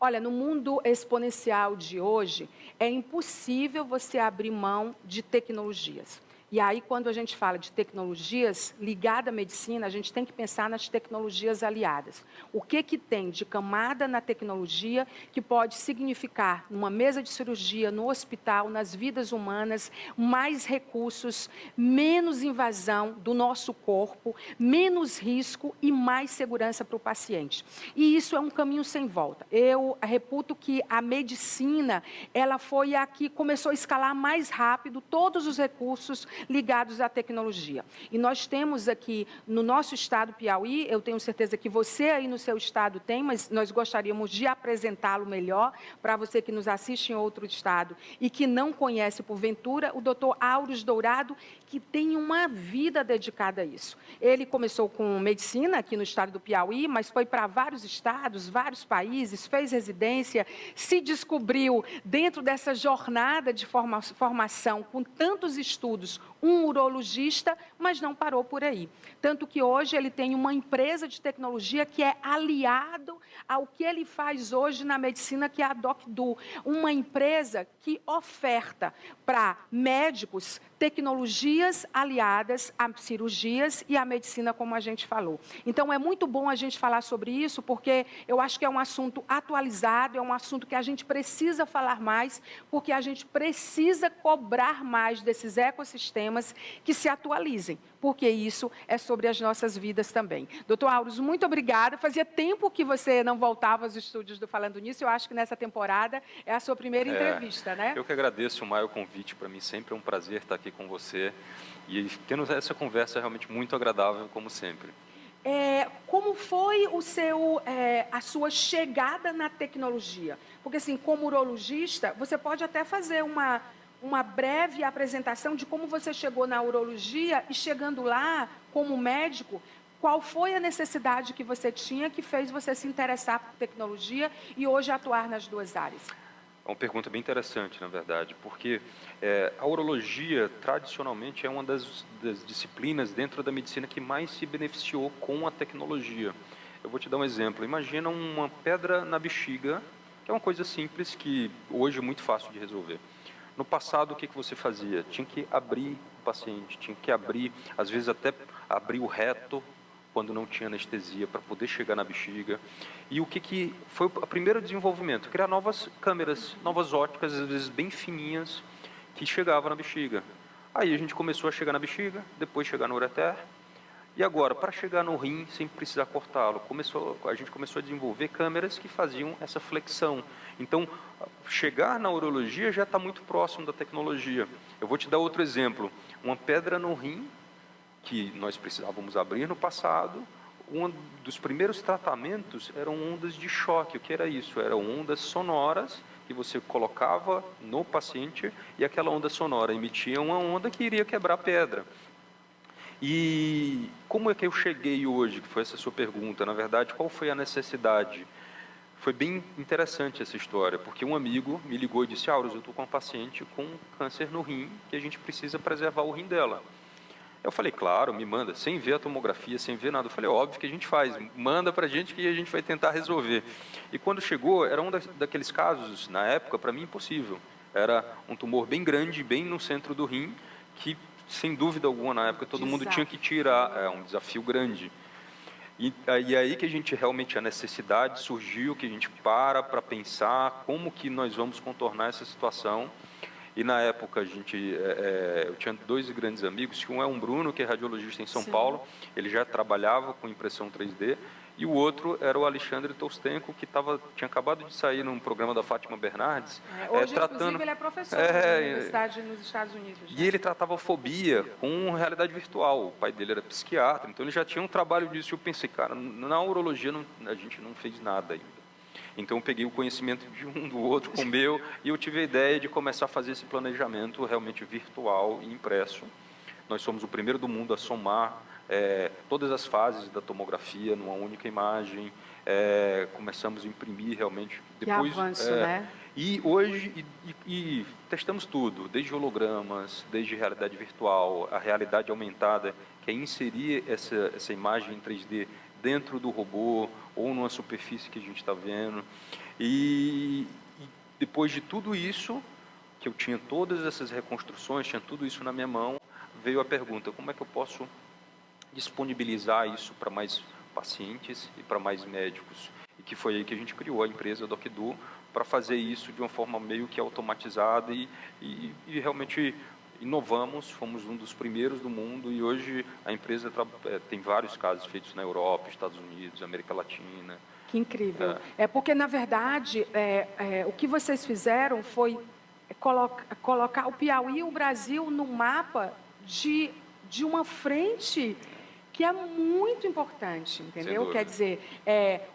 Olha, no mundo exponencial de hoje, é impossível você abrir mão de tecnologias. E aí, quando a gente fala de tecnologias ligadas à medicina, a gente tem que pensar nas tecnologias aliadas. O que tem de camada na tecnologia que pode significar, numa mesa de cirurgia, no hospital, nas vidas humanas, mais recursos, menos invasão do nosso corpo, menos risco e mais segurança para o paciente. E isso é um caminho sem volta. Eu reputo que a medicina, ela foi a que começou a escalar mais rápido todos os recursos ligados à tecnologia. E nós temos aqui no nosso estado Piauí, eu tenho certeza que você aí no seu estado tem, mas nós gostaríamos de apresentá-lo melhor para você que nos assiste em outro estado e que não conhece porventura, o Dr. Auros Dourado, que tem uma vida dedicada a isso. Ele começou com medicina aqui no estado do Piauí, mas foi para vários estados, vários países, fez residência, se descobriu dentro dessa jornada de formação com tantos estudos, um urologista, mas não parou por aí. Tanto que hoje ele tem uma empresa de tecnologia que é aliado ao que ele faz hoje na medicina, que é a DocDo, uma empresa que oferta para médicos tecnologias aliadas a cirurgias e à medicina, como a gente falou. Então, é muito bom a gente falar sobre isso, porque eu acho que é um assunto atualizado, é um assunto que a gente precisa falar mais, porque a gente precisa cobrar mais desses ecossistemas que se atualizem, porque isso é sobre as nossas vidas também. Doutor Auros, muito obrigada. Fazia tempo que você não voltava aos estúdios do Falando Nisso, eu acho que nessa temporada é a sua primeira entrevista, né? Eu que agradeço, Maia, o convite. Para mim sempre é um prazer estar aqui com você e tendo essa conversa realmente muito agradável, como sempre. Como foi a sua chegada na tecnologia? Porque, assim, como urologista, você pode até fazer uma breve apresentação de como você chegou na urologia e, chegando lá, como médico, qual foi a necessidade que você tinha que fez você se interessar por tecnologia e hoje atuar nas duas áreas? É uma pergunta bem interessante, na verdade, porque a urologia, tradicionalmente, é uma das disciplinas dentro da medicina que mais se beneficiou com a tecnologia. Eu vou te dar um exemplo. Imagina uma pedra na bexiga, que é uma coisa simples, que hoje é muito fácil de resolver. No passado, o que você fazia? Tinha que abrir o paciente, tinha que abrir, às vezes até abrir o reto, quando não tinha anestesia, para poder chegar na bexiga. E o que foi o primeiro desenvolvimento? Criar novas câmeras, novas óticas, às vezes bem fininhas, que chegavam na bexiga. Aí a gente começou a chegar na bexiga, depois chegar no ureter, e agora, para chegar no rim sem precisar cortá-lo, a gente começou a desenvolver câmeras que faziam essa flexão. Então, chegar na urologia já está muito próximo da tecnologia. Eu vou te dar outro exemplo. Uma pedra no rim, que nós precisávamos abrir no passado, um dos primeiros tratamentos eram ondas de choque. O que era isso? Eram ondas sonoras que você colocava no paciente e aquela onda sonora emitia uma onda que iria quebrar a pedra. E como é que eu cheguei hoje, que foi essa sua pergunta? Na verdade, qual foi a necessidade? Foi bem interessante essa história, porque um amigo me ligou e disse: Auros, eu estou com uma paciente com câncer no rim, que a gente precisa preservar o rim dela. Eu falei, claro, me manda, sem ver a tomografia, sem ver nada. Eu falei, óbvio que a gente faz, manda para a gente que a gente vai tentar resolver. E quando chegou, era um daqueles casos, na época, para mim, impossível. Era um tumor bem grande, bem no centro do rim, que, sem dúvida alguma, na época, todo mundo tinha que tirar. É um desafio grande. E aí que a gente realmente, a necessidade surgiu, que a gente para pensar como que nós vamos contornar essa situação. E na época eu tinha dois grandes amigos, um é um Bruno, que é radiologista em São Paulo, ele já trabalhava com impressão 3D, e o outro era o Alexandre Tostenko, que tinha acabado de sair num programa da Fátima Bernardes. Hoje, inclusive, ele é professor da universidade nos Estados Unidos. E ele tratava fobia com realidade virtual. O pai dele era psiquiatra, então ele já tinha um trabalho disso. E eu pensei, cara, na urologia a gente não fez nada ainda. Então eu peguei o conhecimento de um do outro com o meu e eu tive a ideia de começar a fazer esse planejamento realmente virtual e impresso. Nós somos o primeiro do mundo a somar todas as fases da tomografia numa única imagem. Começamos a imprimir realmente. Depois, que avanço, né? E hoje testamos tudo, desde hologramas, desde realidade virtual, a realidade aumentada, que é inserir essa imagem em 3D dentro do robô ou numa superfície que a gente está vendo. E depois de tudo isso, que eu tinha todas essas reconstruções, tinha tudo isso na minha mão, veio a pergunta: como é que eu posso disponibilizar isso para mais pacientes e para mais médicos? E que foi aí que a gente criou a empresa DocDo para fazer isso de uma forma meio que automatizada e realmente inovamos, fomos um dos primeiros do mundo e hoje a empresa tem vários casos feitos na Europa, Estados Unidos, América Latina. Que incrível. É porque, na verdade, o que vocês fizeram foi colocar o Piauí e o Brasil no mapa de uma frente que é muito importante, entendeu? Quer dizer,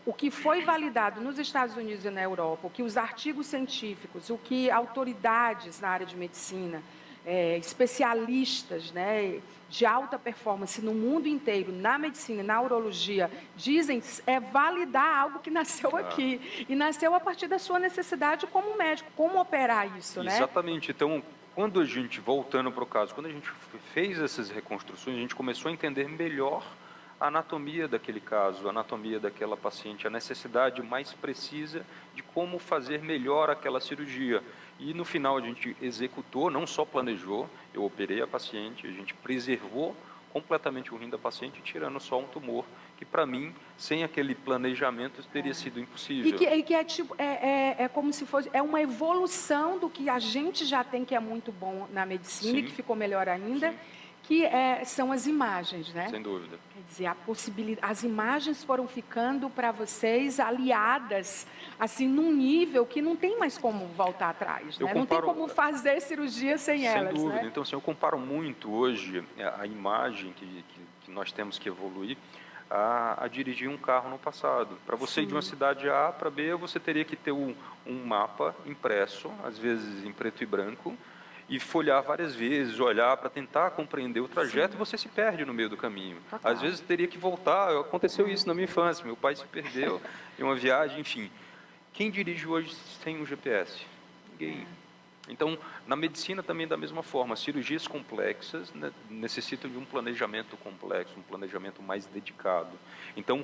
o que foi validado nos Estados Unidos e na Europa, o que os artigos científicos, o que autoridades na área de medicina, especialistas, né, de alta performance no mundo inteiro, na medicina e na urologia, dizem validar algo que nasceu aqui. E nasceu a partir da sua necessidade como médico, como operar isso, né? Exatamente. Então, quando a gente, voltando para o caso, quando a gente fez essas reconstruções, a gente começou a entender melhor a anatomia daquele caso, a anatomia daquela paciente, a necessidade mais precisa de como fazer melhor aquela cirurgia. E no final a gente executou, não só planejou, eu operei a paciente, a gente preservou completamente o rim da paciente, tirando só um tumor, que para mim, sem aquele planejamento, teria sido impossível. E que é como se fosse, é uma evolução do que a gente já tem, que é muito bom na medicina. Sim. E que ficou melhor ainda. Sim. Que são as imagens, né? Sem dúvida. Quer dizer, as imagens foram ficando para vocês aliadas, assim, num nível que não tem mais como voltar atrás, né? Não tem como fazer cirurgia sem elas, sem dúvida. Né? Então, assim, eu comparo muito hoje a imagem que nós temos que evoluir a dirigir um carro no passado. Para você ir de uma cidade A para B, você teria que ter um mapa impresso, às vezes em preto e branco, e folhear várias vezes, olhar para tentar compreender o trajeto. Sim. E você se perde no meio do caminho. Total. Às vezes teria que voltar, aconteceu isso na minha infância, meu pai se perdeu em uma viagem, enfim. Quem dirige hoje sem um GPS? Ninguém. Então, na medicina também da mesma forma, cirurgias complexas, né, necessitam de um planejamento complexo, um planejamento mais dedicado. Então,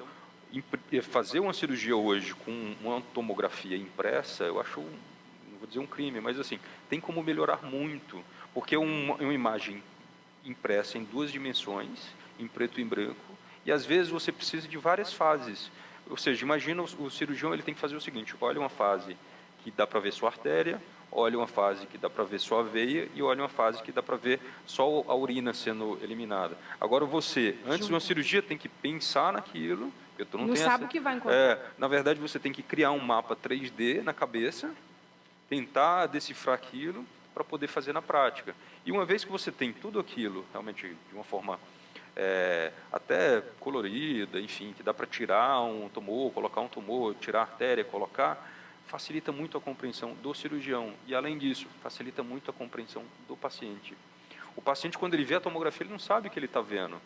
fazer uma cirurgia hoje com uma tomografia impressa, eu acho, não vou dizer um crime, mas assim, tem como melhorar muito, porque uma imagem impressa em 2 dimensões, em preto e branco, e às vezes você precisa de várias fases. Ou seja, imagina o cirurgião, ele tem que fazer o seguinte: olha uma fase que dá para ver sua artéria, olha uma fase que dá para ver sua veia e olha uma fase que dá para ver só a urina sendo eliminada. Agora você, antes de uma cirurgia, tem que pensar naquilo. Tu não sabe o que vai encontrar. Na verdade, você tem que criar um mapa 3D na cabeça, tentar decifrar aquilo para poder fazer na prática. E uma vez que você tem tudo aquilo, realmente de uma forma até colorida, enfim, que dá para tirar um tumor, colocar um tumor, tirar a artéria, colocar, facilita muito a compreensão do cirurgião. E, além disso, facilita muito a compreensão do paciente. O paciente, quando ele vê a tomografia, ele não sabe o que ele está vendo.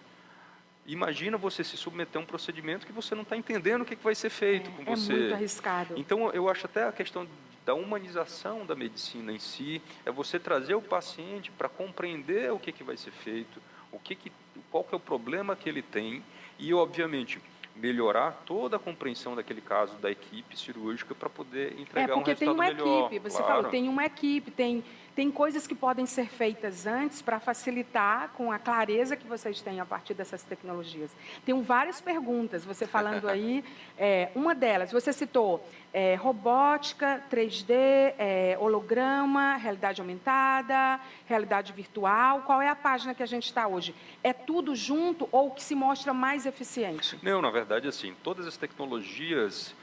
Imagina você se submeter a um procedimento que você não está entendendo o que vai ser feito com você. É muito arriscado. Então, eu acho até a questão da humanização da medicina em si, é você trazer o paciente para compreender o que vai ser feito, qual que é o problema que ele tem e, obviamente, melhorar toda a compreensão daquele caso da equipe cirúrgica para poder entregar um resultado melhor. Porque tem uma equipe, você falou, tem uma equipe, tem coisas que podem ser feitas antes para facilitar com a clareza que vocês têm a partir dessas tecnologias. Tem várias perguntas, você falando aí, uma delas, você citou robótica, 3D, holograma, realidade aumentada, realidade virtual. Qual é a página que a gente está hoje? É tudo junto ou o que se mostra mais eficiente? Não, na verdade, assim, todas as tecnologias,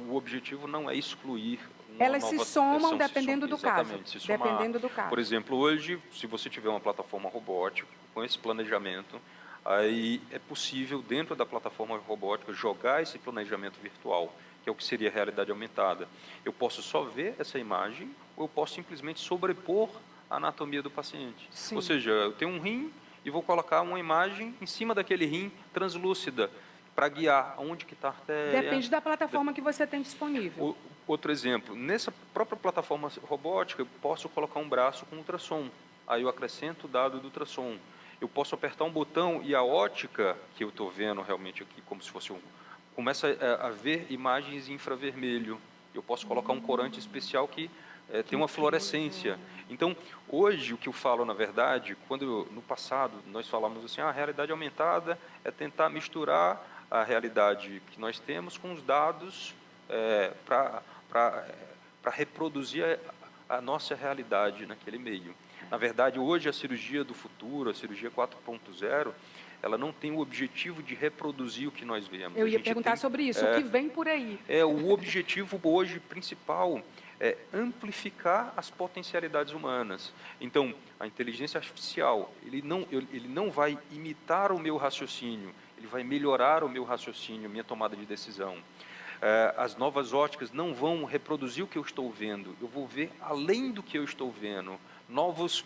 o objetivo não é excluir. Elas se somam dependendo do caso. Dependendo do caso. Por exemplo, hoje, se você tiver uma plataforma robótica, com esse planejamento, aí é possível, dentro da plataforma robótica, jogar esse planejamento virtual, que é o que seria a realidade aumentada. Eu posso só ver essa imagem, ou eu posso simplesmente sobrepor a anatomia do paciente. Sim. Ou seja, eu tenho um rim e vou colocar uma imagem em cima daquele rim translúcida, para guiar onde que está a artéria. Depende da plataforma que você tem disponível. Outro exemplo, nessa própria plataforma robótica, eu posso colocar um braço com ultrassom. Aí eu acrescento o dado do ultrassom. Eu posso apertar um botão e a ótica que eu estou vendo realmente aqui, como se fosse começa a ver imagens em infravermelho. Eu posso colocar um corante especial que tem uma fluorescência. Então, hoje, o que eu falo, na verdade, no passado nós falamos assim, a realidade aumentada é tentar misturar a realidade que nós temos com os dados para reproduzir a nossa realidade naquele meio. Na verdade, hoje a cirurgia do futuro, a cirurgia 4.0, ela não tem o objetivo de reproduzir o que nós vemos. Eu ia perguntar sobre isso, o que vem por aí. O objetivo hoje principal é amplificar as potencialidades humanas. Então, a inteligência artificial, ele não vai imitar o meu raciocínio, ele vai melhorar o meu raciocínio, minha tomada de decisão. As novas óticas não vão reproduzir o que eu estou vendo, eu vou ver além do que eu estou vendo, novos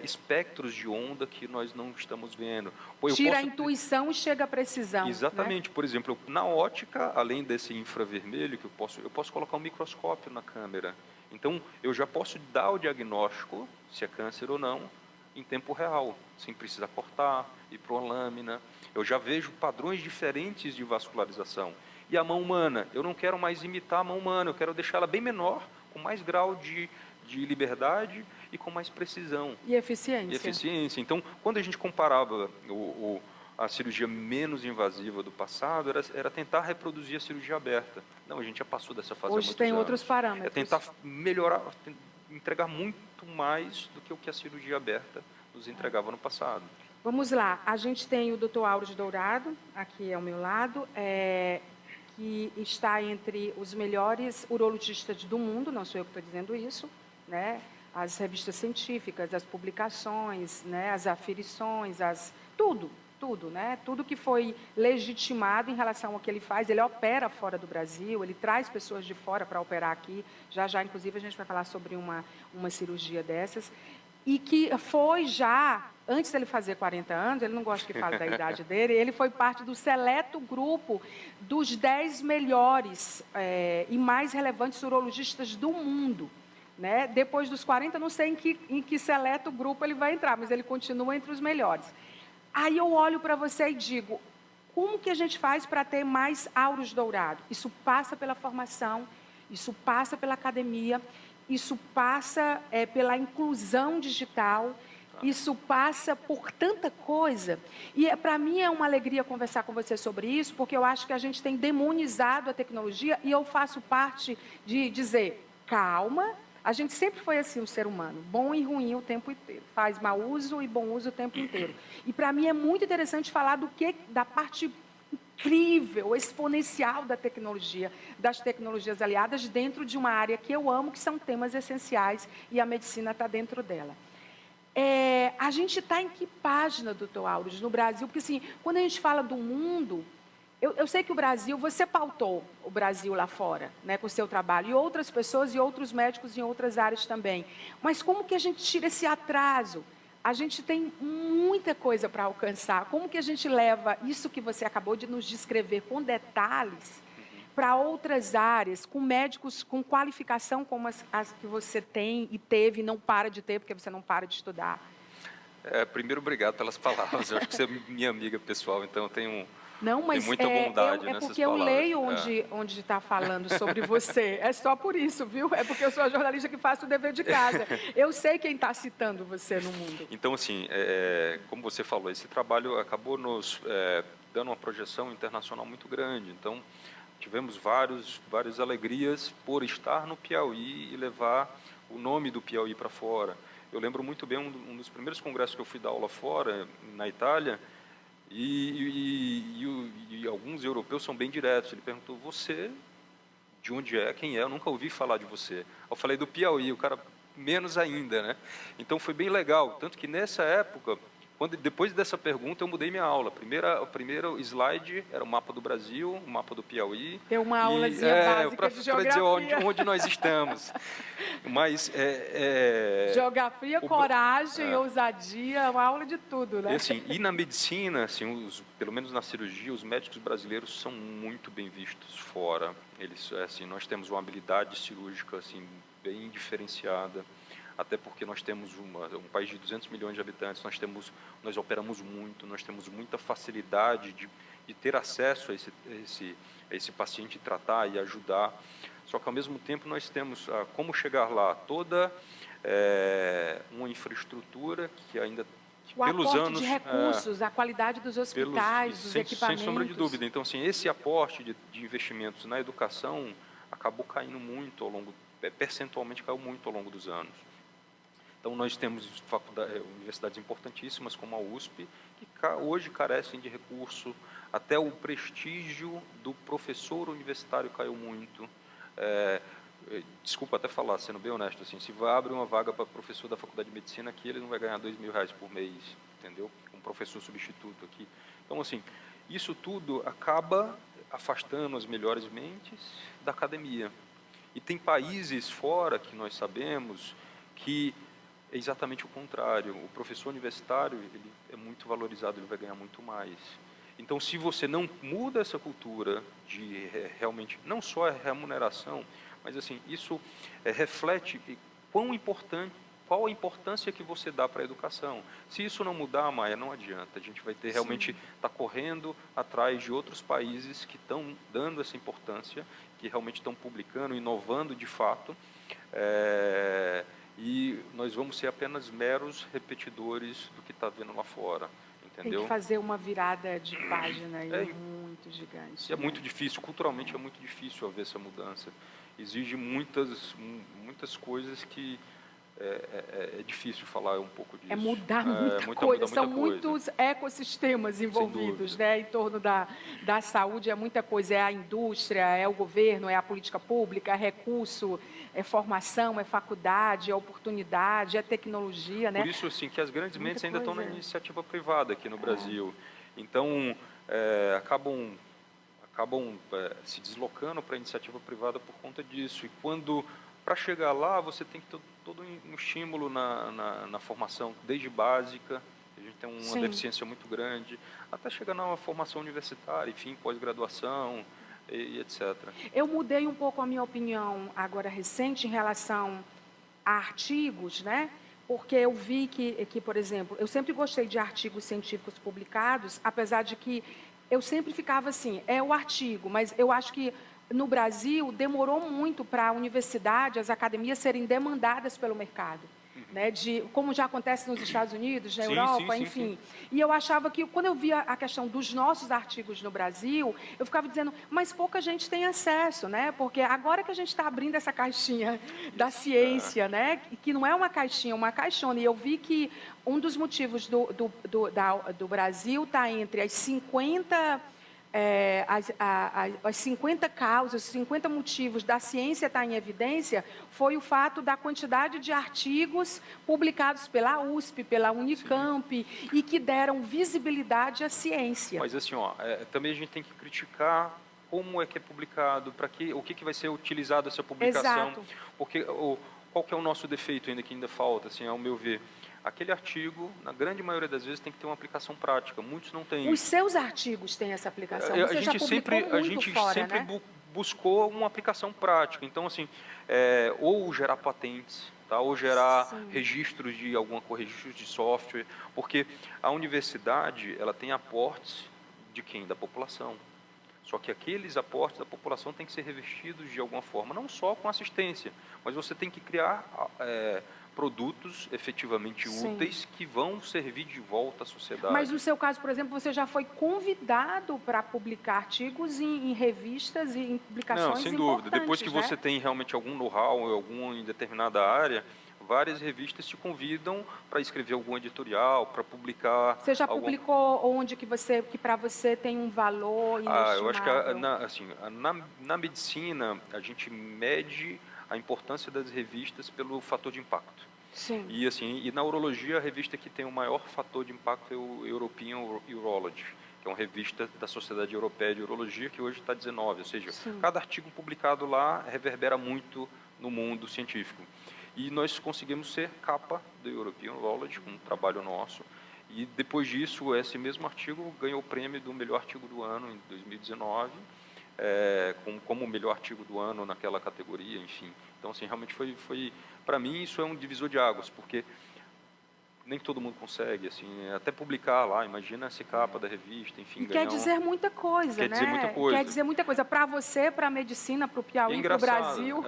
espectros de onda que nós não estamos vendo. Tira a intuição e chega à precisão. Exatamente. Né? Por exemplo, na ótica, além desse infravermelho, que eu posso colocar um microscópio na câmera. Então, eu já posso dar o diagnóstico, se é câncer ou não, em tempo real, sem precisar cortar, ir para uma lâmina. Eu já vejo padrões diferentes de vascularização. E a mão humana, eu não quero mais imitar a mão humana, eu quero deixá-la bem menor, com mais grau de liberdade e com mais precisão. E eficiência. Então, quando a gente comparava a cirurgia menos invasiva do passado, era tentar reproduzir a cirurgia aberta. Não, a gente já passou dessa fase há muitos anos. Hoje tem outros parâmetros. É tentar melhorar, entregar muito mais do que o que a cirurgia aberta nos entregava no passado. Vamos lá, a gente tem o Dr. Auro Dourado, aqui ao meu lado, que está entre os melhores urologistas do mundo, não sou eu que estou dizendo isso, né? As revistas científicas, as publicações, né? As aferições, tudo, né? Tudo que foi legitimado em relação ao que ele faz. Ele opera fora do Brasil, ele traz pessoas de fora para operar aqui. Já, inclusive, a gente vai falar sobre uma cirurgia dessas. E que foi já, antes dele fazer 40 anos, ele não gosta que fale da idade dele, ele foi parte do seleto grupo dos 10 melhores e mais relevantes urologistas do mundo. Né? Depois dos 40, não sei em que seleto grupo ele vai entrar, mas ele continua entre os melhores. Aí eu olho para você e digo, como que a gente faz para ter mais auros dourados? Isso passa pela formação, isso passa pela academia, isso passa pela inclusão digital, isso passa por tanta coisa. E para mim é uma alegria conversar com você sobre isso, porque eu acho que a gente tem demonizado a tecnologia e eu faço parte de dizer, calma, a gente sempre foi assim, um ser humano, bom e ruim o tempo inteiro, faz mau uso e bom uso o tempo inteiro. E para mim é muito interessante falar da parte incrível, exponencial da tecnologia, das tecnologias aliadas dentro de uma área que eu amo, que são temas essenciais e a medicina está dentro dela. A gente está em que página, doutor Aures, no Brasil? Porque assim, quando a gente fala do mundo, eu sei que o Brasil, você pautou o Brasil lá fora, né, com o seu trabalho, e outras pessoas e outros médicos em outras áreas também. Mas como que a gente tira esse atraso? A gente tem muita coisa para alcançar. Como que a gente leva isso que você acabou de nos descrever com detalhes para outras áreas, com médicos com qualificação como as que você tem e teve, e não para de ter, porque você não para de estudar? Primeiro, obrigado pelas palavras. Eu acho que você é minha amiga pessoal, então eu tenho... Não, mas tem muita bondade nessas porque eu palavras. leio onde está falando sobre você. É só por isso, viu? É porque eu sou a jornalista que faço o dever de casa. Eu sei quem está citando você no mundo. Então, assim, como você falou, esse trabalho acabou nos dando uma projeção internacional muito grande. Então, tivemos várias alegrias por estar no Piauí e levar o nome do Piauí para fora. Eu lembro muito bem um dos primeiros congressos que eu fui dar aula fora, na Itália, e alguns europeus são bem diretos. Ele perguntou, você, de onde é, quem é? Eu nunca ouvi falar de você. Eu falei do Piauí, o cara menos ainda, né? Então foi bem legal, tanto que nessa época, depois dessa pergunta eu mudei minha aula. O primeiro slide era o mapa do Brasil, o mapa do Piauí. Tem uma aulazinha básica de geografia. Para dizer onde nós estamos. Mas geografia, coragem, ousadia, uma aula de tudo, né? E na medicina, assim, pelo menos na cirurgia, os médicos brasileiros são muito bem vistos fora. Nós temos uma habilidade cirúrgica assim bem diferenciada. até porque nós temos um país de 200 milhões de habitantes, nós operamos muito, nós temos muita facilidade de ter acesso a esse paciente, tratar e ajudar. Só que, ao mesmo tempo, nós temos como chegar lá, toda uma infraestrutura que ainda, que O pelos aporte anos... de recursos, a qualidade dos hospitais, dos equipamentos. Sem sombra de dúvida. Então, assim, esse aporte de investimentos na educação acabou caindo muito percentualmente caiu muito ao longo dos anos. Então, nós temos universidades importantíssimas como a USP, que hoje carecem de recurso, até o prestígio do professor universitário caiu muito. Desculpa até falar, sendo bem honesto, assim, se abre uma vaga para professor da faculdade de medicina aqui, ele não vai ganhar R$2.000 por mês, entendeu? Um professor substituto aqui. Então, assim, isso tudo acaba afastando as melhores mentes da academia. E tem países fora, que nós sabemos, que é exatamente o contrário. O professor universitário, ele é muito valorizado, ele vai ganhar muito mais. Então, se você não muda essa cultura de realmente, não só a remuneração, mas assim, isso reflete qual a importância que você dá para a educação. Se isso não mudar, Maia, não adianta. A gente vai ter realmente estar correndo atrás de outros países que estão dando essa importância, que realmente estão publicando, inovando de fato, e nós vamos ser apenas meros repetidores do que está vendo lá fora. Entendeu? Tem que fazer uma virada de página aí muito gigante. É muito difícil, culturalmente é muito difícil haver essa mudança. Exige muitas coisas que é difícil falar um pouco disso. É mudar muita coisa, são muitos ecossistemas envolvidos, né, em torno da saúde, é muita coisa, é a indústria, é o governo, é a política pública, é recurso, é formação, é faculdade, é oportunidade, é tecnologia, né? Por isso, assim, que as grandes mentes ainda estão na iniciativa privada aqui no Brasil. Então, acabam se deslocando para a iniciativa privada por conta disso. E para chegar lá, você tem que ter todo um estímulo na formação, desde básica, a gente tem uma deficiência muito grande, até chegar na formação universitária, enfim, pós-graduação e etc. Eu mudei um pouco a minha opinião agora recente em relação a artigos, né? Porque eu vi que, por exemplo, eu sempre gostei de artigos científicos publicados, apesar de que eu sempre ficava assim, é o artigo, mas eu acho que no Brasil demorou muito para a universidade, as academias serem demandadas pelo mercado, né, como já acontece nos Estados Unidos, na Europa, enfim. E eu achava que, quando eu via a questão dos nossos artigos no Brasil, eu ficava dizendo, mas pouca gente tem acesso, né? Porque agora que a gente está abrindo essa caixinha da ciência, né? Que não é uma caixinha, é uma caixona. E eu vi que um dos motivos do Brasil está entre as 50... as 50 causas, 50 motivos da ciência estar em evidência, foi o fato da quantidade de artigos publicados pela USP, pela Unicamp, e que deram visibilidade à ciência. Mas assim, também a gente tem que criticar como é que é publicado, o que vai ser utilizado essa publicação. Exato. Porque qual que é o nosso defeito ainda, que ainda falta, assim, ao meu ver? Aquele artigo, na grande maioria das vezes, tem que ter uma aplicação prática. Muitos não têm. Os seus artigos têm essa aplicação. Você já publicou muito fora, né? Buscou uma aplicação prática. Então, assim, ou gerar patentes, tá? Ou gerar registros registros de software, porque a universidade, ela tem aportes de quem? Da população. Só que aqueles aportes da população têm que ser revestidos de alguma forma, não só com assistência, mas você tem que criar produtos efetivamente úteis que vão servir de volta à sociedade. Mas no seu caso, por exemplo, você já foi convidado para publicar artigos em revistas e em publicações importantes, sem dúvida. Depois que você tem realmente algum know-how em determinada área, várias revistas te convidam para escrever algum editorial, para publicar... Você já publicou onde que para você tem um valor inestimável? Eu acho que na medicina a gente mede a importância das revistas pelo fator de impacto. Sim. E na urologia, a revista que tem o maior fator de impacto é o European Urology, que é uma revista da Sociedade Europeia de Urologia, que hoje está 19, ou seja, cada artigo publicado lá reverbera muito no mundo científico. E nós conseguimos ser capa do European Urology, com um trabalho nosso, e depois disso, esse mesmo artigo ganhou o prêmio do melhor artigo do ano em 2019, como o melhor artigo do ano naquela categoria, enfim. Então, assim, realmente foi para mim, isso é um divisor de águas, porque nem todo mundo consegue, assim, até publicar lá, imagina ser capa da revista, enfim, E quer dizer muita coisa, Quer né? dizer muita coisa. Quer dizer muita coisa para você, para a medicina, para o E é Piauí, para o engraçado, Brasil.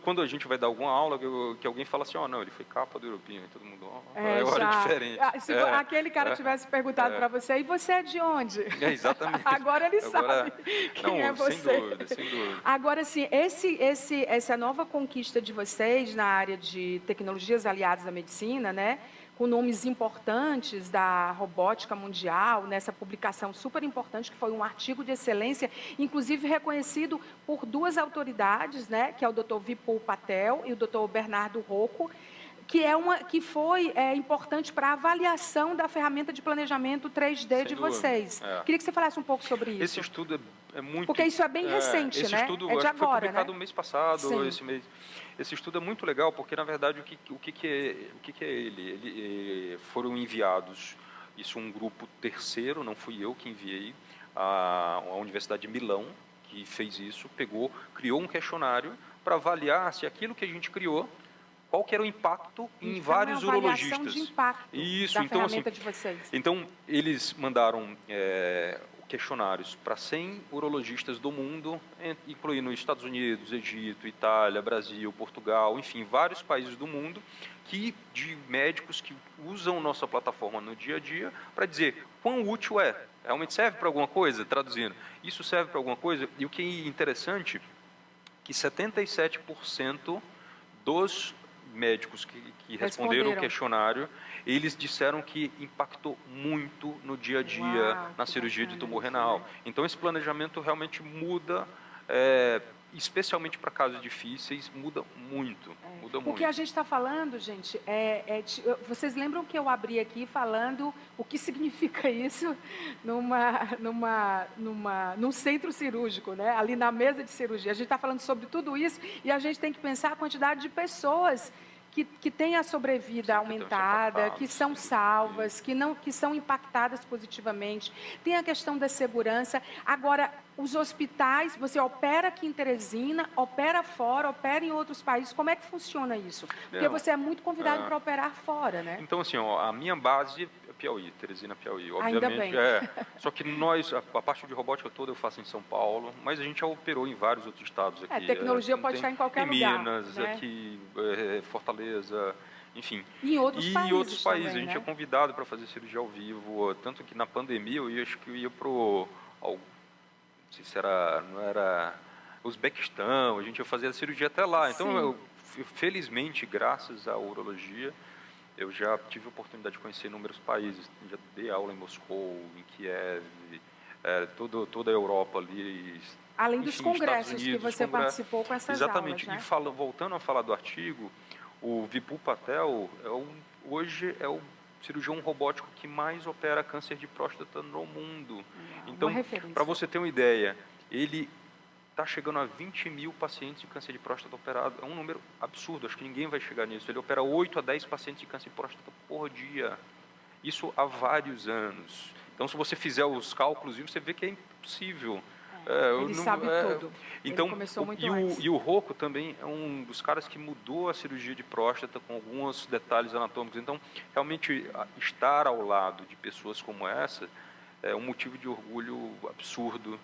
quando a gente vai dar alguma aula, que alguém fala assim, não, ele foi capa do Europinho, e todo mundo, Já. é diferente. Se aquele cara tivesse perguntado para você, e você é de onde? Exatamente. Agora ele sabe quem é você. Sem dúvida, sem dúvida. Agora, assim, essa nova conquista de vocês na área de tecnologias aliadas à medicina, né? Com nomes importantes da robótica mundial, nessa publicação super importante, que foi um artigo de excelência, inclusive reconhecido por duas autoridades, né, que é o Dr. Vipul Patel e o Dr. Bernardo Rocco, que foi importante para a avaliação da ferramenta de planejamento 3D de vocês. Queria que você falasse um pouco sobre isso. Esse estudo é muito... Porque isso é bem recente, esse né? Estudo, é de agora, foi publicado né? no mês passado, Sim. esse mês. Esse estudo é muito legal, porque, na verdade, o que é ele? Foram enviados, isso um grupo terceiro, não fui eu que enviei, a Universidade de Milão, que fez isso, criou um questionário para avaliar se aquilo que a gente criou, qual que era o impacto em vários urologistas. De impacto isso, da então, ferramenta assim, de vocês. Então, eles mandaram questionários para 100 urologistas do mundo, incluindo Estados Unidos, Egito, Itália, Brasil, Portugal, enfim, vários países do mundo, de médicos que usam nossa plataforma no dia a dia para dizer quão útil é. Realmente serve para alguma coisa? Traduzindo, isso serve para alguma coisa? E o que é interessante, que 77% dos médicos que responderam o questionário, eles disseram que impactou muito no dia a dia, na cirurgia de tumor renal. Né? Então, esse planejamento realmente muda, especialmente para casos difíceis, muda muito. O que a gente está falando, gente, vocês lembram que eu abri aqui falando o que significa isso num centro cirúrgico, né? Ali na mesa de cirurgia. A gente está falando sobre tudo isso e a gente tem que pensar a quantidade de pessoas que têm a sobrevida aumentada, que são salvas, que são impactadas positivamente. Tem a questão da segurança. Agora, os hospitais, você opera aqui em Teresina, opera fora, opera em outros países. Como é que funciona isso? Porque você é muito convidado para operar fora, né? Então, assim, a minha base é Piauí, Teresina, Piauí. Obviamente, ainda bem. Só que a parte de robótica toda eu faço em São Paulo, mas a gente já operou em vários outros estados aqui. A tecnologia pode estar em qualquer lugar. Em Minas, né? aqui, Fortaleza, enfim. E em outros países também, a gente é convidado para fazer cirurgia ao vivo, tanto que na pandemia acho que eu ia não sei se não era Uzbequistão, a gente ia fazer a cirurgia até lá. Então, felizmente, graças à urologia, eu já tive a oportunidade de conhecer inúmeros países. Já dei aula em Moscou, em Kiev, toda a Europa ali. Além dos congressos que você participou com essas Exatamente. aulas, né? E voltando a falar do artigo, o Vipul Patel hoje é o cirurgião robótico que mais opera câncer de próstata no mundo. Então, para você ter uma ideia, ele está chegando a 20 mil pacientes de câncer de próstata operado. É um número absurdo, acho que ninguém vai chegar nisso. Ele opera 8 a 10 pacientes de câncer de próstata por dia. Isso há vários anos. Então, se você fizer os cálculos, você vê que é impossível. Ele sabe tudo. Então, ele começou muito antes. E o Rocco também é um dos caras que mudou a cirurgia de próstata com alguns detalhes anatômicos. Então, realmente, estar ao lado de pessoas como essa é um motivo de orgulho absurdo.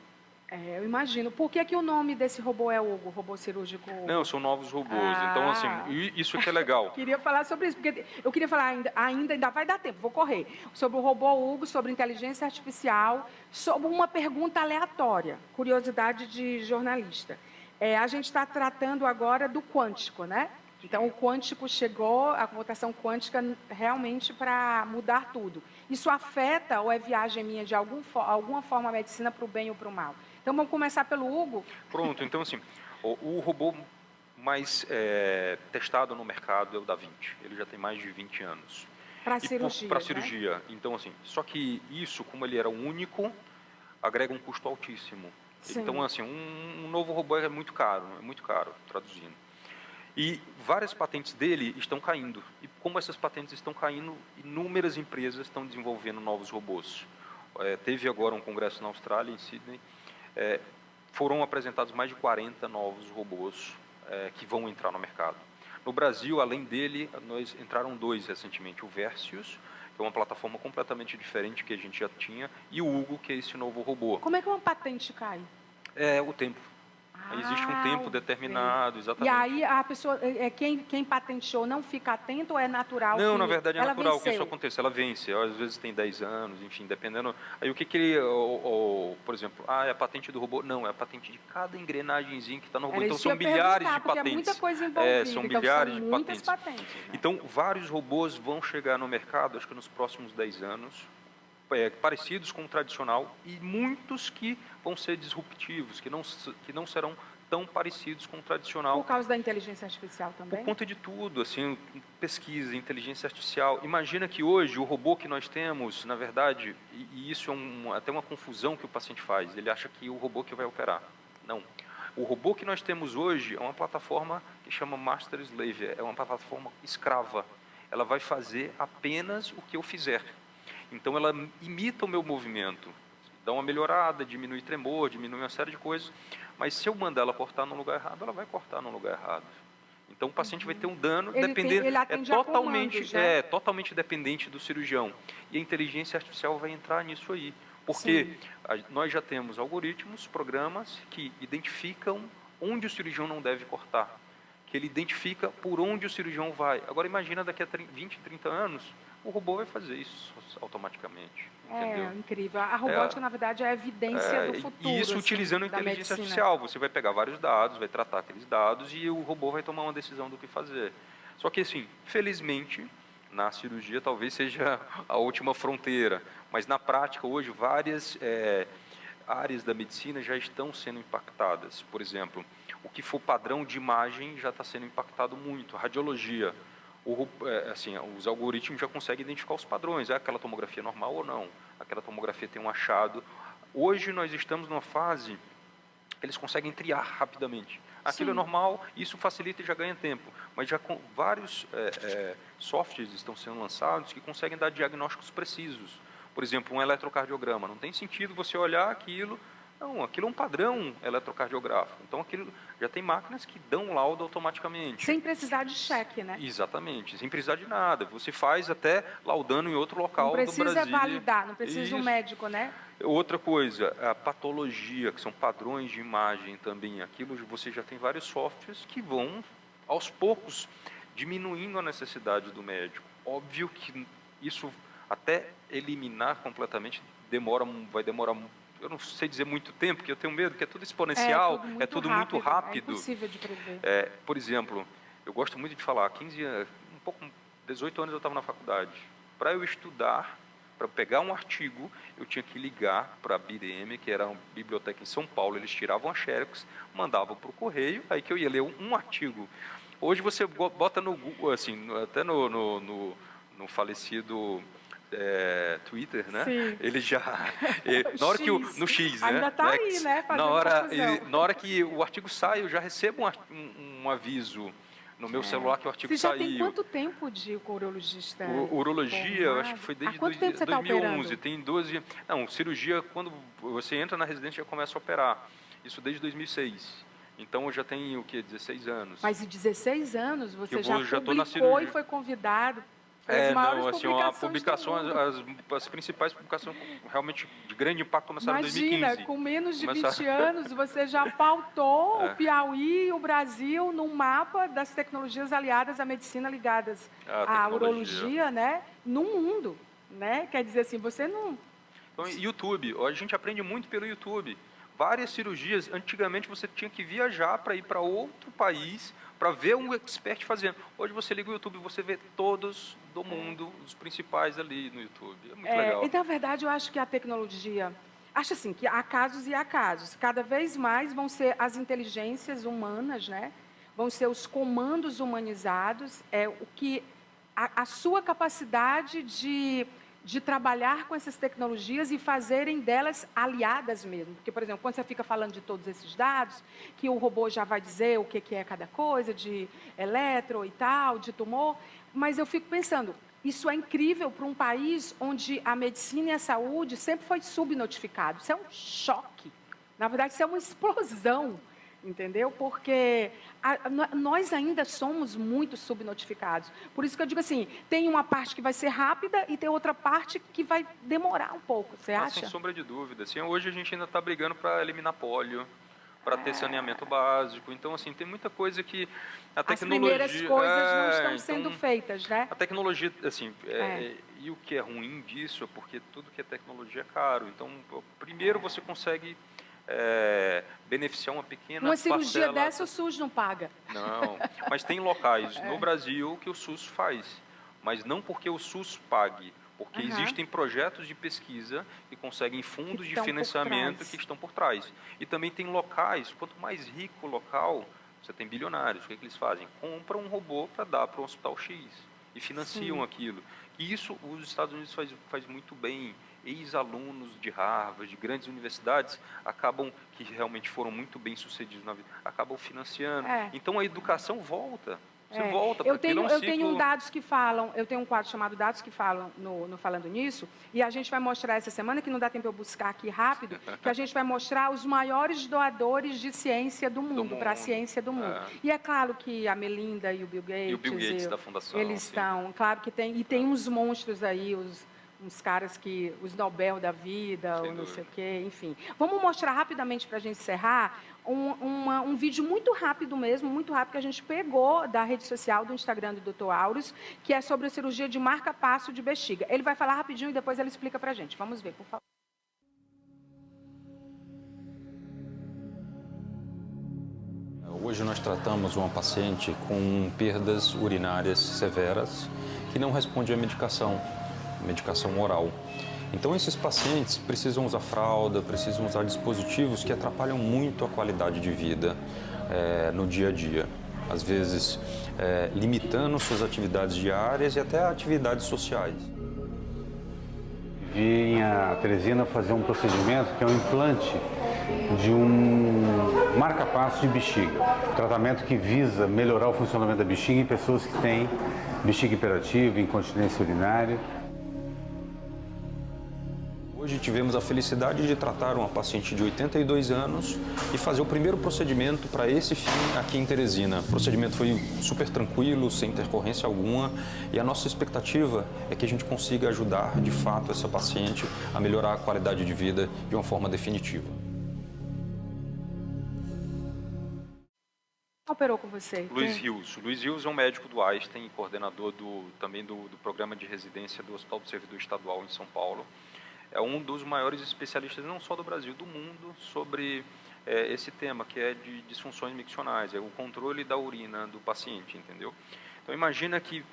Eu imagino. Por que o nome desse robô é Hugo, robô cirúrgico Hugo? Não, são novos robôs. Então, assim, isso que é legal. Queria falar sobre isso, porque eu queria falar, ainda vai dar tempo, vou correr, sobre o robô Hugo, sobre inteligência artificial, sobre uma pergunta aleatória, curiosidade de jornalista. A gente está tratando agora do quântico, né? Então, o quântico chegou, a computação quântica, realmente para mudar tudo. Isso afeta ou é viagem minha de alguma forma a medicina para o bem ou para o mal? Então, vamos começar pelo Hugo. Pronto, então assim, o robô mais testado no mercado é o Da Vinci. Ele já tem mais de 20 anos. Para cirurgia, para cirurgia. Então, assim, só que isso, como ele era único, agrega um custo altíssimo. Sim. Então, assim, um novo robô é muito caro, traduzindo. E várias patentes dele estão caindo. E como essas patentes estão caindo, inúmeras empresas estão desenvolvendo novos robôs. Teve agora um congresso na Austrália, em Sydney. Foram apresentados mais de 40 novos robôs que vão entrar no mercado. No Brasil, além dele, entraram 2 recentemente, o Versius, que é uma plataforma completamente diferente que a gente já tinha, e o Hugo, que é esse novo robô. Como é que uma patente cai? É o tempo. Existe um tempo determinado, exatamente. E aí a pessoa, quem patenteou não fica atento ou é natural? Não, que na verdade é ela natural venceu? que isso aconteça. Ela vence, às vezes tem 10 anos, enfim, dependendo. Aí o que ele, por exemplo, é a patente do robô? Não, é a patente de cada engrenagemzinho que está no robô. Era Então isso que eu são ia milhares de perguntar, porque patentes. é muita coisa envolvida. São Então, milhares são de muitas patentes. né? Então vários robôs vão chegar no mercado, acho que nos próximos 10 anos. Parecidos com o tradicional e muitos que vão ser disruptivos, que não serão tão parecidos com o tradicional. Por causa da inteligência artificial também? Por conta de tudo, assim, pesquisa, inteligência artificial. Imagina que hoje o robô que nós temos, na verdade, e isso é até uma confusão que o paciente faz, ele acha que o robô que vai operar. Não. O robô que nós temos hoje é uma plataforma que chama Master Slave, é uma plataforma escrava. Ela vai fazer apenas o que eu fizer. Então ela imita o meu movimento, dá uma melhorada, diminui tremor, diminui uma série de coisas, mas se eu mandar ela cortar no lugar errado, ela vai cortar no lugar errado. Então o paciente vai ter um dano dependendo, totalmente dependente do cirurgião. E a inteligência artificial vai entrar nisso aí, porque nós já temos algoritmos, programas que identificam onde o cirurgião não deve cortar, que ele identifica por onde o cirurgião vai. Agora imagina daqui a 20, 30 anos, o robô vai fazer isso automaticamente. Entendeu? Incrível. A robótica, na verdade, é a evidência do futuro. E isso utilizando a inteligência artificial. Você vai pegar vários dados, vai tratar aqueles dados e o robô vai tomar uma decisão do que fazer. Só que, assim, felizmente, na cirurgia talvez seja a última fronteira. Mas, na prática, hoje, várias áreas da medicina já estão sendo impactadas. Por exemplo, o que for padrão de imagem já está sendo impactado muito. A radiologia. Os algoritmos já conseguem identificar os padrões, é aquela tomografia normal ou não, aquela tomografia tem um achado. Hoje nós estamos numa fase que eles conseguem triar rapidamente. Aquilo é normal, isso facilita e já ganha tempo, mas já com vários softwares estão sendo lançados que conseguem dar diagnósticos precisos. Por exemplo, um eletrocardiograma, não tem sentido você olhar aquilo. Não, aquilo é um padrão eletrocardiográfico. Então, aquilo já tem máquinas que dão laudo automaticamente. Sem precisar de cheque, né? Exatamente, sem precisar de nada. Você faz até laudando em outro local do Brasil. Não precisa validar, não precisa de um médico, né? Outra coisa, a patologia, que são padrões de imagem também. Aquilo você já tem vários softwares que vão, aos poucos, diminuindo a necessidade do médico. Óbvio que isso, até eliminar completamente, vai demorar eu não sei dizer muito tempo, porque eu tenho medo, que é tudo exponencial, é tudo muito rápido. É impossível de prever. Por exemplo, eu gosto muito de falar, 18 anos eu estava na faculdade. Para eu estudar, para pegar um artigo, eu tinha que ligar para a BIREM, que era uma biblioteca em São Paulo, eles tiravam a xerox, mandavam para o correio, aí que eu ia ler um artigo. Hoje você bota no Google, assim, até no falecido... Twitter, né? Sim. Ele já na hora que no X, né? Ainda está aí, né? Na hora que o artigo sai, eu já recebo um aviso no meu celular que o artigo saiu. Você já tem quanto tempo de urologista? Urologia, eu acho que foi desde 2011. Tá tem 12. Não, cirurgia, quando você entra na residência, já começa a operar. Isso desde 2006. Então eu já tenho o quê? 16 anos. Mas em 16 anos você já tô na publicou cirurgia. E foi convidado. As principais publicações realmente de grande impacto começaram em 2015. Imagina, com menos de 20 anos, você já pautou o Piauí e o Brasil num mapa das tecnologias aliadas à medicina ligadas à urologia, né? No mundo, né? Quer dizer assim, você não... Então, YouTube, a gente aprende muito pelo YouTube. Várias cirurgias, antigamente você tinha que viajar para ir para outro país para ver um expert fazendo. Hoje você liga o YouTube e você vê todos do mundo, os principais ali no YouTube. É muito legal. E na verdade eu acho que a tecnologia, acho assim, que há casos e há casos. Cada vez mais vão ser as inteligências humanas, né? Vão ser os comandos humanizados, a sua capacidade de trabalhar com essas tecnologias e fazerem delas aliadas mesmo. Porque, por exemplo, quando você fica falando de todos esses dados, que o robô já vai dizer o que é cada coisa, de eletro e tal, de tumor, mas eu fico pensando, isso é incrível para um país onde a medicina e a saúde sempre foi subnotificado. Isso é um choque. Na verdade, isso é uma explosão, entendeu? Porque nós ainda somos muito subnotificados. Por isso que eu digo assim, tem uma parte que vai ser rápida e tem outra parte que vai demorar um pouco, você acha? Sem sombra de dúvida. Assim, hoje a gente ainda está brigando para eliminar pólio, para ter saneamento básico. Então, assim, tem muita coisa que a tecnologia... As primeiras coisas não estão sendo feitas, né? A tecnologia, assim, e o que é ruim disso é porque tudo que é tecnologia é caro. Então, primeiro você consegue beneficiar uma pequena Uma cirurgia parcela... dessa o SUS não paga. Não, mas tem locais no Brasil que o SUS faz, mas não porque o SUS pague, porque existem projetos de pesquisa que conseguem fundos de financiamento que estão por trás. E também tem locais, quanto mais rico o local, você tem bilionários, o que eles fazem? Compram um robô para dar para o hospital X e financiam aquilo. E isso os Estados Unidos faz muito bem. Ex-alunos de Harvard, de grandes universidades, acabam, que realmente foram muito bem sucedidos na vida, acabam financiando. Então a educação volta. Você volta para aquilo, eu tenho dados que falam, eu tenho um quadro chamado Dados que Falam no Falando Nisso, e a gente vai mostrar essa semana, que não dá tempo eu buscar aqui rápido, que a gente vai mostrar os maiores doadores de ciência do mundo, para a ciência do mundo. E é claro que a Melinda e o Bill Gates, da fundação, eles estão, claro que tem, e tem uns monstros aí, uns caras que, os Nobel da vida, ou não sei o quê, enfim. Vamos mostrar rapidamente, para a gente encerrar, um vídeo muito rápido mesmo, muito rápido, que a gente pegou da rede social, do Instagram do Dr. Auros, que é sobre a cirurgia de marca-passo de bexiga. Ele vai falar rapidinho e depois ele explica para a gente. Vamos ver, por favor. Hoje nós tratamos uma paciente com perdas urinárias severas que não responde à medicação oral. Então esses pacientes precisam usar fralda, precisam usar dispositivos que atrapalham muito a qualidade de vida no dia a dia. Às vezes limitando suas atividades diárias e até atividades sociais. Vi a Teresina fazer um procedimento que é um implante de um marca-passo de bexiga. Um tratamento que visa melhorar o funcionamento da bexiga em pessoas que têm bexiga hiperativa, incontinência urinária. Hoje tivemos a felicidade de tratar uma paciente de 82 anos e fazer o primeiro procedimento para esse fim aqui em Teresina. O procedimento foi super tranquilo, sem intercorrência alguma, e a nossa expectativa é que a gente consiga ajudar de fato essa paciente a melhorar a qualidade de vida de uma forma definitiva. Operou com você? Luiz Rios. Luiz Rios é um médico do Einstein, coordenador também do programa de residência do Hospital do Servidor Estadual em São Paulo. É um dos maiores especialistas, não só do Brasil, do mundo, sobre esse tema, que é de disfunções miccionais, é o controle da urina do paciente, entendeu? Então, imagina que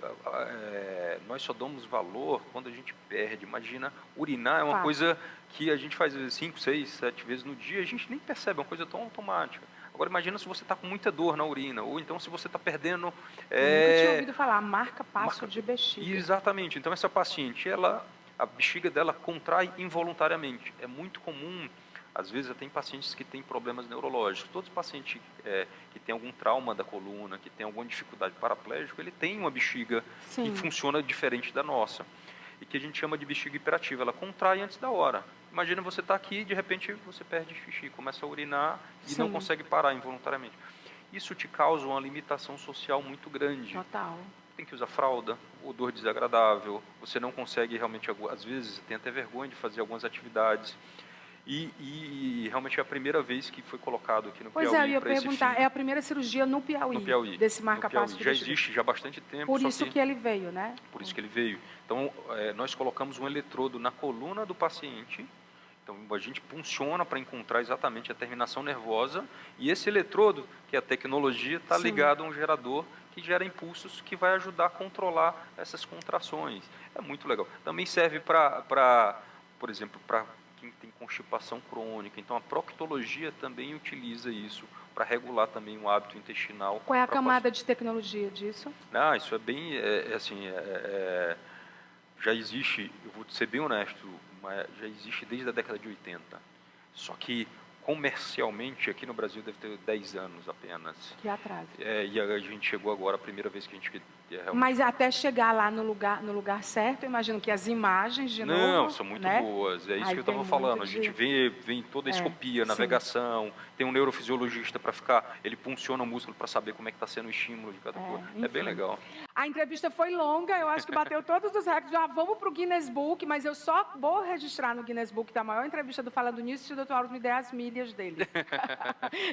nós só damos valor quando a gente perde. Imagina, urinar é uma coisa que a gente faz 5, 6, 7 vezes no dia, a gente nem percebe, é uma coisa tão automática. Agora, imagina se você está com muita dor na urina, ou então se você está perdendo... Eu nunca tinha ouvido falar, marca-passo de bexiga. Exatamente. Então, essa paciente, a bexiga dela contrai involuntariamente. É muito comum, às vezes, tem pacientes que têm problemas neurológicos. Todos os pacientes que têm algum trauma da coluna, que têm alguma dificuldade paraplégica, ele tem uma bexiga que funciona diferente da nossa. E que a gente chama de bexiga hiperativa. Ela contrai antes da hora. Imagina você estar aqui e, de repente, você perde xixi, começa a urinar e não consegue parar involuntariamente. Isso te causa uma limitação social muito grande. Total. Tem que usar fralda, odor desagradável, você não consegue realmente, às vezes, tem até vergonha de fazer algumas atividades. E realmente é a primeira vez que foi colocado aqui no Piauí. Pois é, eu ia perguntar, é a primeira cirurgia no Piauí desse marca-passo de já existe já há bastante tempo. Por isso que ele veio, né? Por isso que ele veio. Então, nós colocamos um eletrodo na coluna do paciente. Então, a gente funciona para encontrar exatamente a terminação nervosa. E esse eletrodo, que é a tecnologia, está ligado a um gerador que gera impulsos que vai ajudar a controlar essas contrações. É muito legal. Também serve por exemplo, para quem tem constipação crônica. Então, a proctologia também utiliza isso para regular também o hábito intestinal. Qual é a camada de tecnologia disso? Isso é bem, já existe, eu vou ser bem honesto, já existe desde a década de 80. Só que comercialmente aqui no Brasil deve ter 10 anos apenas. Que atraso. E a gente chegou agora, a primeira vez que a gente que é realmente... Mas até chegar lá no lugar certo, eu imagino que as imagens, de novo... Não, são muito né? boas. É isso Aí que eu tem estava falando. A muito gente vê em toda a É, escopia, sim. navegação, tem um neurofisiologista para ficar, ele punciona o músculo para saber como é que está sendo o estímulo de cada coisa. É bem enfim. legal. A entrevista foi longa, eu acho que bateu todos os recordes. Já vamos para o Guinness Book, mas eu só vou registrar no Guinness Book da maior entrevista do Falando Nisso se o Dr. Auro me der as milhas dele.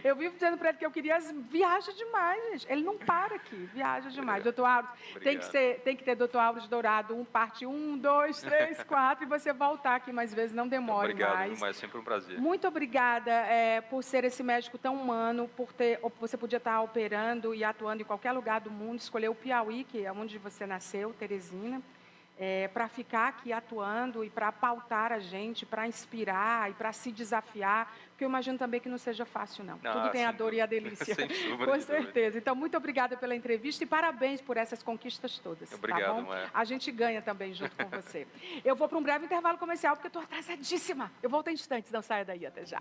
Eu vivo dizendo para ele que eu queria viaja demais, gente. Ele não para aqui, viaja demais. Dr. Auro, tem que ter Dr. Auro de Dourado, parte 1, 2, 3, 4, e você voltar aqui mais vezes, não demore Obrigado, mais. mas é sempre um prazer. Muito obrigada por ser esse médico tão humano, você podia estar operando e atuando em qualquer lugar do mundo, escolher o Piauí, que é onde você nasceu, Teresina, para ficar aqui atuando e para pautar a gente, para inspirar e para se desafiar, porque eu imagino também que não seja fácil, não. Tudo tem a dor e a delícia. Sem dúvida. Com certeza. Então, muito obrigada pela entrevista e parabéns por essas conquistas todas. Obrigado, tá bom? Maia. A gente ganha também junto com você. Eu vou para um breve intervalo comercial, porque eu estou atrasadíssima. Eu volto em instantes, não saia daí, até já.